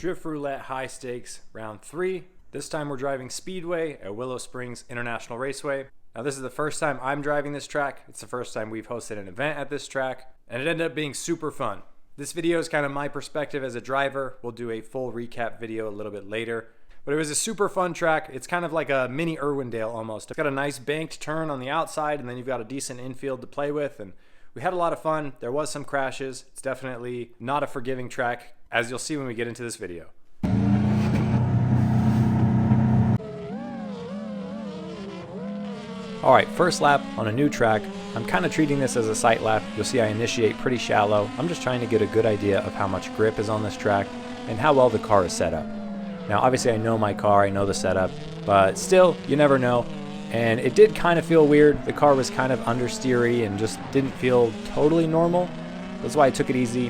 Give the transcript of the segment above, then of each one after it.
Drift Roulette High Stakes Round 3. This time we're driving Speedway at Willow Springs International Raceway. Now this is the first time I'm driving this track. It's the first time we've hosted an event at this track, and it ended up being super fun. This video is kind of my perspective as a driver. We'll do a full recap video a little bit later. But it was a super fun track. It's kind of like a mini Irwindale almost. It's got a nice banked turn on the outside, and then you've got a decent infield to play with, and we had a lot of fun. There was some crashes. It's definitely not a forgiving track, as you'll see when we get into this video. Alright, first lap on a new track. I'm kind of treating this as a sight lap. You'll see I initiate pretty shallow. I'm just trying to get a good idea of how much grip is on this track and how well the car is set up. Now obviously I know my car, I know the setup, but still, you never know. And it did kind of feel weird. The car was kind of understeery and just didn't feel totally normal. That's why I took it easy.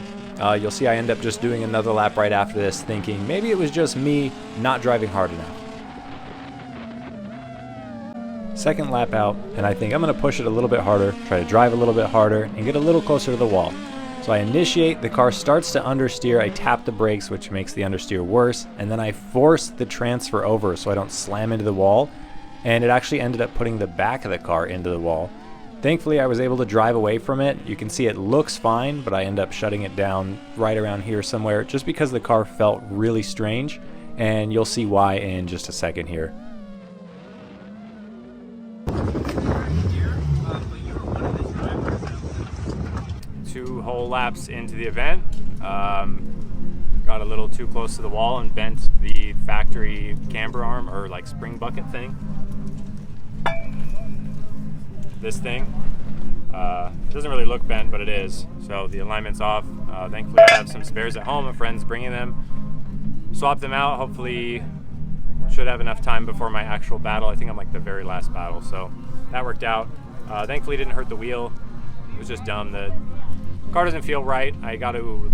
You'll see I end up just doing another lap right after this, thinking maybe it was just me not driving hard enough. Second lap out, and I think I'm going to push it a little bit harder, try to drive a little bit harder, and get a little closer to the wall. So I initiate, the car starts to understeer, I tap the brakes, which makes the understeer worse, and then I force the transfer over so I don't slam into the wall, and it actually ended up putting the back of the car into the wall. Thankfully I was able to drive away from it. You can see it looks fine, but I end up shutting it down right around here somewhere just because the car felt really strange, and you'll see why in just a second here. Two whole laps into the event, got a little too close to the wall and bent the factory camber arm or like spring bucket thing. This thing doesn't really look bent, but it is, so the alignment's off. Thankfully I have some spares at home, a friend's bringing them. Swap them out, hopefully should have enough time before my actual battle. I think I'm like the very last battle, so that worked out. Thankfully it didn't hurt the wheel. It was just dumb. The car doesn't feel right. I got to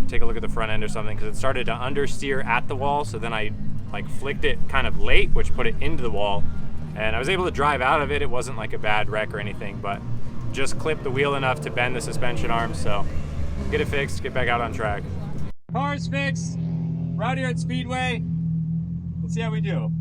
take a look at the front end or something because it started to understeer at the wall, so then I like flicked it kind of late, which put it into the wall, and I was able to drive out of it. It wasn't like a bad wreck or anything, but just clipped the wheel enough to bend the suspension arm, so get it fixed, get back out on track. Car's fixed. We're out here at Speedway. Let's see how we do.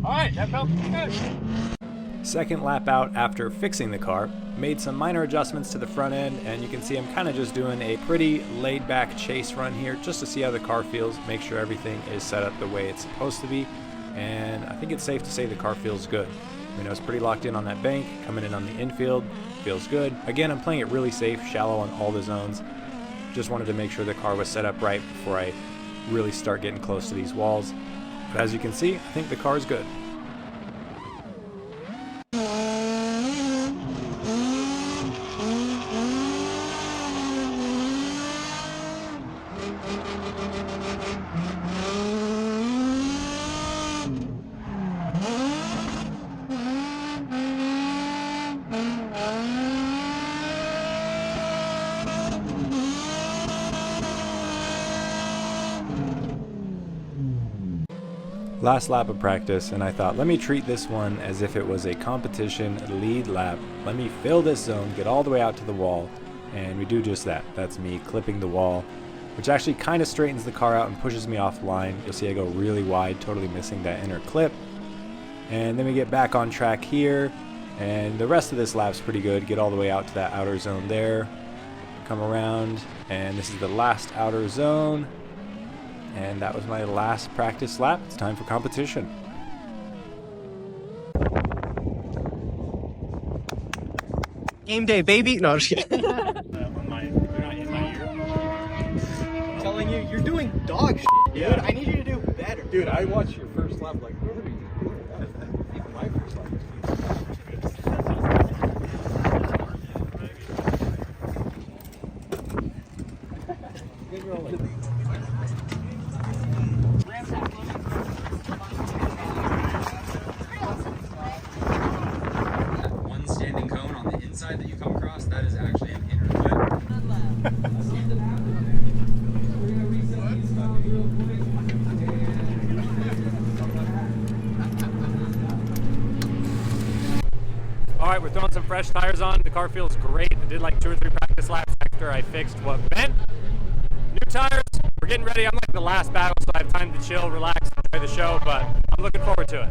Alright, that felt good. Second lap out after fixing the car, made some minor adjustments to the front end, and you can see I'm kind of just doing a pretty laid back chase run here just to see how the car feels, make sure everything is set up the way it's supposed to be, and I think it's safe to say the car feels good. I mean, I was pretty locked in on that bank, coming in on the infield, feels good. Again, I'm playing it really safe, shallow on all the zones. Just wanted to make sure the car was set up right before I really start getting close to these walls. But as you can see, I think the car is good. Last lap of practice, and I thought, let me treat this one as if it was a competition lead lap. Let me fill this zone, get all the way out to the wall, and we do just that. That's me clipping the wall, which actually kind of straightens the car out and pushes me off the line. You'll see I go really wide, totally missing that inner clip. And then we get back on track here, and the rest of this lap's pretty good. Get all the way out to that outer zone there, come around, and this is the last outer zone. And that was my last practice lap. It's time for competition. Game day, baby. No, I'm just kidding. You're not in my ear. I'm telling you, you're doing dog shit, dude. Yeah. I need you to do better. Dude, I watched your first lap like, what are we doing? My first lap. One standing cone on the inside that you come across, that is actually an inner clip. All right, we're throwing some fresh tires on. The car feels great. I did like 2 or 3 practice laps after I fixed what bent. New tires, we're getting ready. I'm like the last battle, so I have time to chill, relax, enjoy the show, but I'm looking forward to it.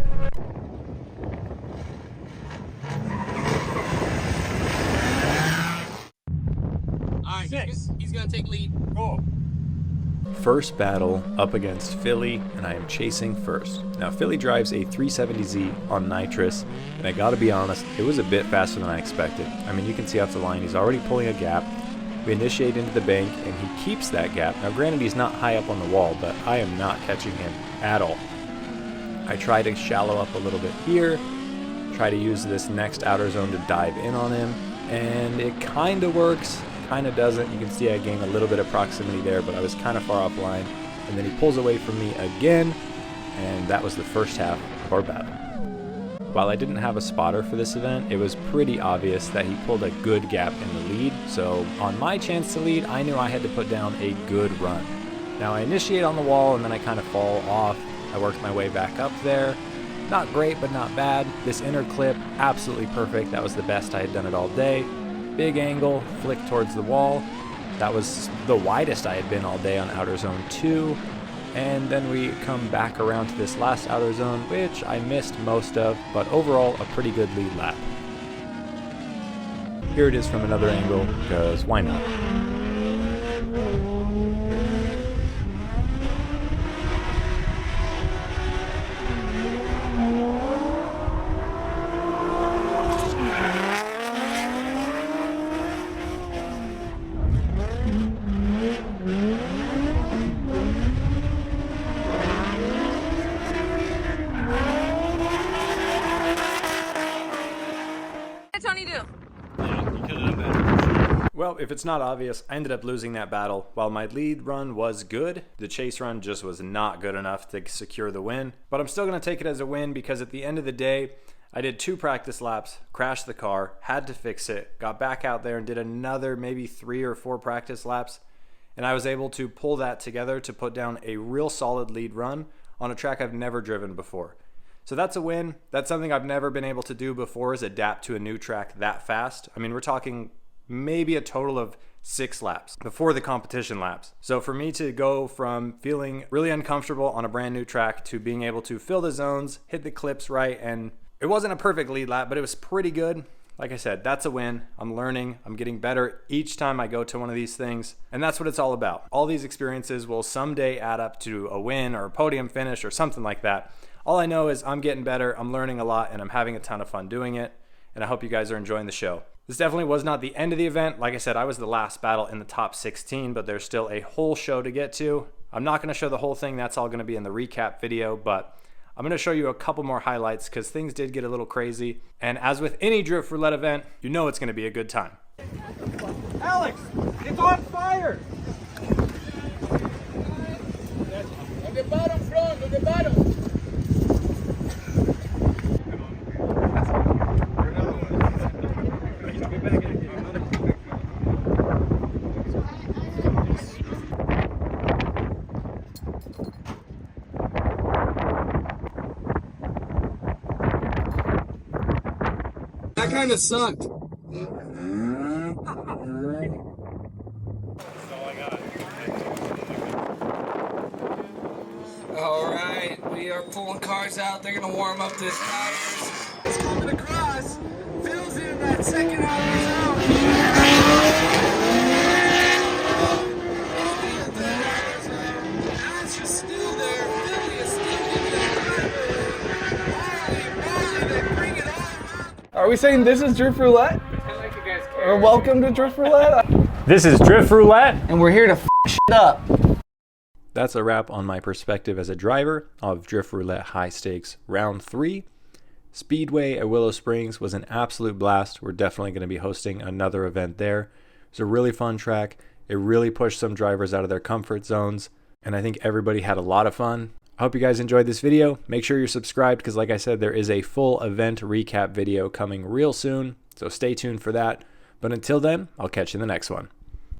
All right, he's gonna take lead. Cool. First battle up against Philly, and I am chasing first. Now Philly drives a 370Z on nitrous, and I gotta be honest, it was a bit faster than I expected. I mean, you can see off the line, he's already pulling a gap. We initiate into the bank, and he keeps that gap. Now granted, he's not high up on the wall, but I am not catching him at all. I try to shallow up a little bit here, try to use this next outer zone to dive in on him, and it kind of works. Kind of doesn't. You can see I gained a little bit of proximity there, but I was kind of far offline. And then he pulls away from me again, and that was the first half of our battle. While I didn't have a spotter for this event, it was pretty obvious that he pulled a good gap in the lead. So on my chance to lead, I knew I had to put down a good run. Now I initiate on the wall, and then I kind of fall off. I worked my way back up there. Not great, but not bad. This inner clip, absolutely perfect. That was the best I had done it all day. Big angle, flick towards the wall. That was the widest I had been all day on outer zone 2. And then we come back around to this last outer zone, which I missed most of, but overall a pretty good lead lap. Here it is from another angle, because why not? Well, if it's not obvious, I ended up losing that battle. While my lead run was good, the chase run just was not good enough to secure the win. But I'm still going to take it as a win because at the end of the day, I did 2 practice laps, crashed the car, had to fix it, got back out there and did another maybe 3 or 4 practice laps. And I was able to pull that together to put down a real solid lead run on a track I've never driven before. So that's a win. That's something I've never been able to do before, is adapt to a new track that fast. I mean, we're talking maybe a total of 6 laps before the competition laps. So for me to go from feeling really uncomfortable on a brand new track to being able to fill the zones, hit the clips right, and it wasn't a perfect lead lap, but it was pretty good. Like I said, that's a win. I'm learning, I'm getting better each time I go to one of these things, and that's what it's all about. All these experiences will someday add up to a win or a podium finish or something like that. All I know is I'm getting better, I'm learning a lot, and I'm having a ton of fun doing it, and I hope you guys are enjoying the show. This definitely was not the end of the event. Like I said, I was the last battle in the top 16, but there's still a whole show to get to. I'm not going to show the whole thing. That's all going to be in the recap video, but I'm going to show you a couple more highlights because things did get a little crazy. And as with any Drift Roulette event, you know it's going to be a good time. Alex, it's on fire! On the bottom front, on the bottom. That kind of sucked. All right, we are pulling cars out. They're gonna warm up this tires. It's coming across. Phil's in that second outer zone. Alex is still there. Philly is still in there. Bring it on. Are we saying this is Drift Roulette? Or welcome to Drift Roulette? This is Drift Roulette. And we're here to f shit up. That's a wrap on my perspective as a driver of Drift Roulette High Stakes Round 3. Speedway at Willow Springs was an absolute blast. We're definitely going to be hosting another event there. It's a really fun track. It really pushed some drivers out of their comfort zones, and I think everybody had a lot of fun. I hope you guys enjoyed this video. Make sure you're subscribed because like I said, there is a full event recap video coming real soon, so stay tuned for that. But until then, I'll catch you in the next one.